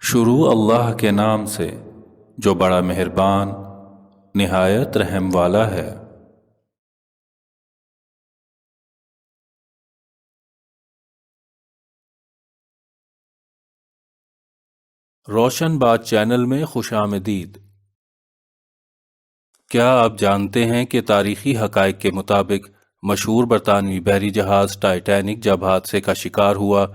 شروع اللہ کے نام سے جو بڑا مہربان نہایت رحم والا ہے۔ روشن بات چینل میں خوش آمدید۔ کیا آپ جانتے ہیں کہ تاریخی حقائق کے مطابق مشہور برطانوی بحری جہاز ٹائٹینک جب حادثے کا شکار ہوا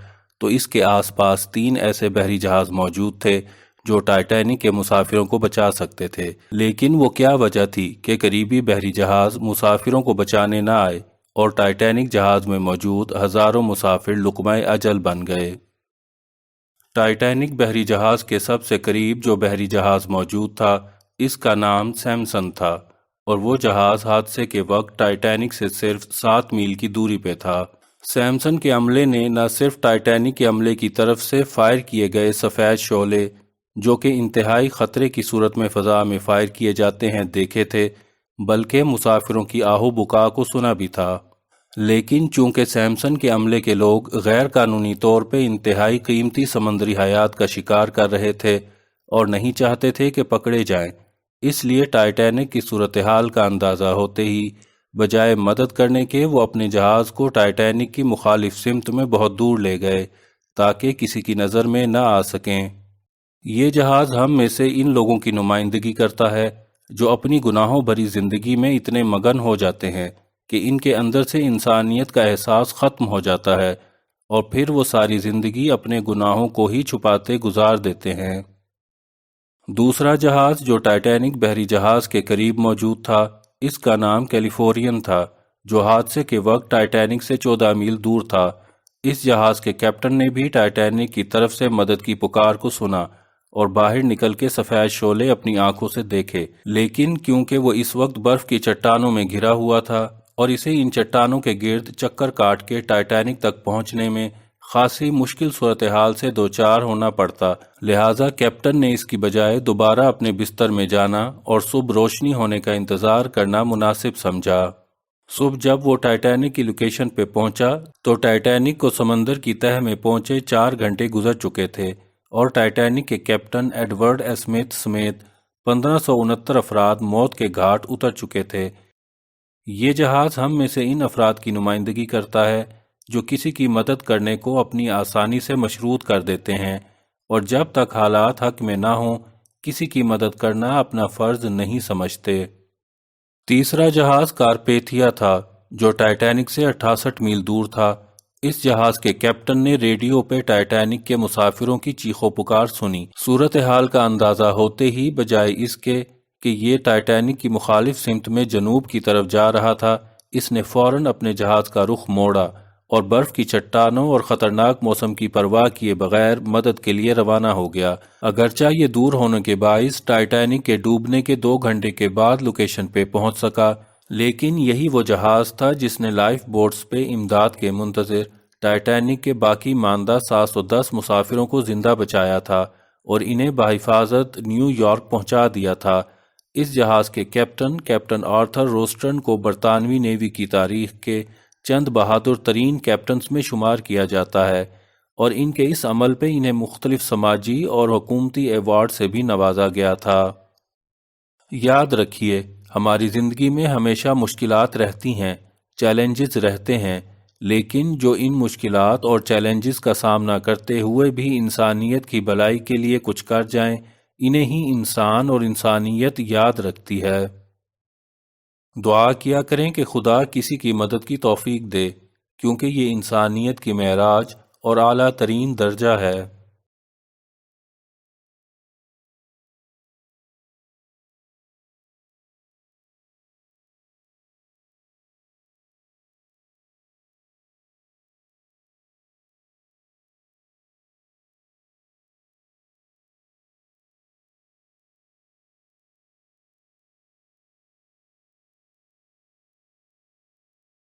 تو اس کے آس پاس 3 ایسے بحری جہاز موجود تھے جو ٹائٹینک کے مسافروں کو بچا سکتے تھے، لیکن وہ کیا وجہ تھی کہ قریبی بحری جہاز مسافروں کو بچانے نہ آئے اور ٹائٹینک جہاز میں موجود ہزاروں مسافر لقمہ اجل بن گئے؟ ٹائٹینک بحری جہاز کے سب سے قریب جو بحری جہاز موجود تھا اس کا نام سیمسن تھا، اور وہ جہاز حادثے کے وقت ٹائٹینک سے صرف 7 میل کی دوری پہ تھا۔ سیمسن کے عملے نے نہ صرف ٹائٹینک کے عملے کی طرف سے فائر کیے گئے سفید شعلے جو کہ انتہائی خطرے کی صورت میں فضا میں فائر کیے جاتے ہیں دیکھے تھے، بلکہ مسافروں کی آہو بکا کو سنا بھی تھا۔ لیکن چونکہ سیمسن کے عملے کے لوگ غیر قانونی طور پہ انتہائی قیمتی سمندری حیات کا شکار کر رہے تھے اور نہیں چاہتے تھے کہ پکڑے جائیں، اس لیے ٹائٹینک کی صورتحال کا اندازہ ہوتے ہی بجائے مدد کرنے کے وہ اپنے جہاز کو ٹائٹینک کی مخالف سمت میں بہت دور لے گئے تاکہ کسی کی نظر میں نہ آ سکیں۔ یہ جہاز ہم میں سے ان لوگوں کی نمائندگی کرتا ہے جو اپنی گناہوں بھری زندگی میں اتنے مگن ہو جاتے ہیں کہ ان کے اندر سے انسانیت کا احساس ختم ہو جاتا ہے اور پھر وہ ساری زندگی اپنے گناہوں کو ہی چھپاتے گزار دیتے ہیں۔ دوسرا جہاز جو ٹائٹینک بحری جہاز کے قریب موجود تھا اس کا نام کیلیفورین تھا، جو حادثے کے وقت ٹائٹینک سے 14 میل دور تھا۔ اس جہاز کے کیپٹن نے بھی ٹائٹینک کی طرف سے مدد کی پکار کو سنا اور باہر نکل کے سفید شعلے اپنی آنکھوں سے دیکھے، لیکن کیونکہ وہ اس وقت برف کی چٹانوں میں گھرا ہوا تھا اور اسے ان چٹانوں کے گرد چکر کاٹ کے ٹائٹینک تک پہنچنے میں خاصی مشکل صورتحال سے دوچار ہونا پڑتا، لہٰذا کیپٹن نے اس کی بجائے دوبارہ اپنے بستر میں جانا اور صبح روشنی ہونے کا انتظار کرنا مناسب سمجھا۔ صبح جب وہ ٹائٹینک کی لوکیشن پہ پہنچا تو ٹائٹینک کو سمندر کی تہہ میں پہنچے 4 گھنٹے گزر چکے تھے اور ٹائٹینک کے کیپٹن ایڈورڈ اسمتھ سمیت 1569 افراد موت کے گھاٹ اتر چکے تھے۔ یہ جہاز ہم میں سے ان افراد کی نمائندگی کرتا ہے جو کسی کی مدد کرنے کو اپنی آسانی سے مشروط کر دیتے ہیں اور جب تک حالات حق میں نہ ہوں کسی کی مدد کرنا اپنا فرض نہیں سمجھتے۔ تیسرا جہاز کارپیتھیا تھا جو ٹائٹینک سے 68 میل دور تھا۔ اس جہاز کے کیپٹن نے ریڈیو پہ ٹائٹینک کے مسافروں کی چیخ و پکار سنی۔ صورتحال کا اندازہ ہوتے ہی بجائے اس کے کہ یہ ٹائٹینک کی مخالف سمت میں جنوب کی طرف جا رہا تھا، اس نے فوراً اپنے جہاز کا رخ موڑا اور برف کی چٹانوں اور خطرناک موسم کی پرواہ کیے بغیر مدد کے لیے روانہ ہو گیا۔ اگرچہ یہ دور ہونے کے باعث ٹائٹینک کے ڈوبنے کے 2 گھنٹے کے بعد لوکیشن پہ پہنچ سکا، لیکن یہی وہ جہاز تھا جس نے لائف بوٹس پہ امداد کے منتظر ٹائٹینک کے باقی ماندہ 710 مسافروں کو زندہ بچایا تھا اور انہیں بحفاظت نیو یارک پہنچا دیا تھا۔ اس جہاز کے کیپٹن آرتھر روسٹن کو برطانوی نیوی کی تاریخ کے چند بہادر ترین کیپٹنز میں شمار کیا جاتا ہے اور ان کے اس عمل پہ انہیں مختلف سماجی اور حکومتی ایوارڈ سے بھی نوازا گیا تھا۔ یاد رکھیے، ہماری زندگی میں ہمیشہ مشکلات رہتی ہیں، چیلنجز رہتے ہیں، لیکن جو ان مشکلات اور چیلنجز کا سامنا کرتے ہوئے بھی انسانیت کی بھلائی کے لیے کچھ کر جائیں، انہیں ہی انسان اور انسانیت یاد رکھتی ہے۔ دعا کیا کریں کہ خدا کسی کی مدد کی توفیق دے، کیونکہ یہ انسانیت کی معراج اور اعلیٰ ترین درجہ ہے۔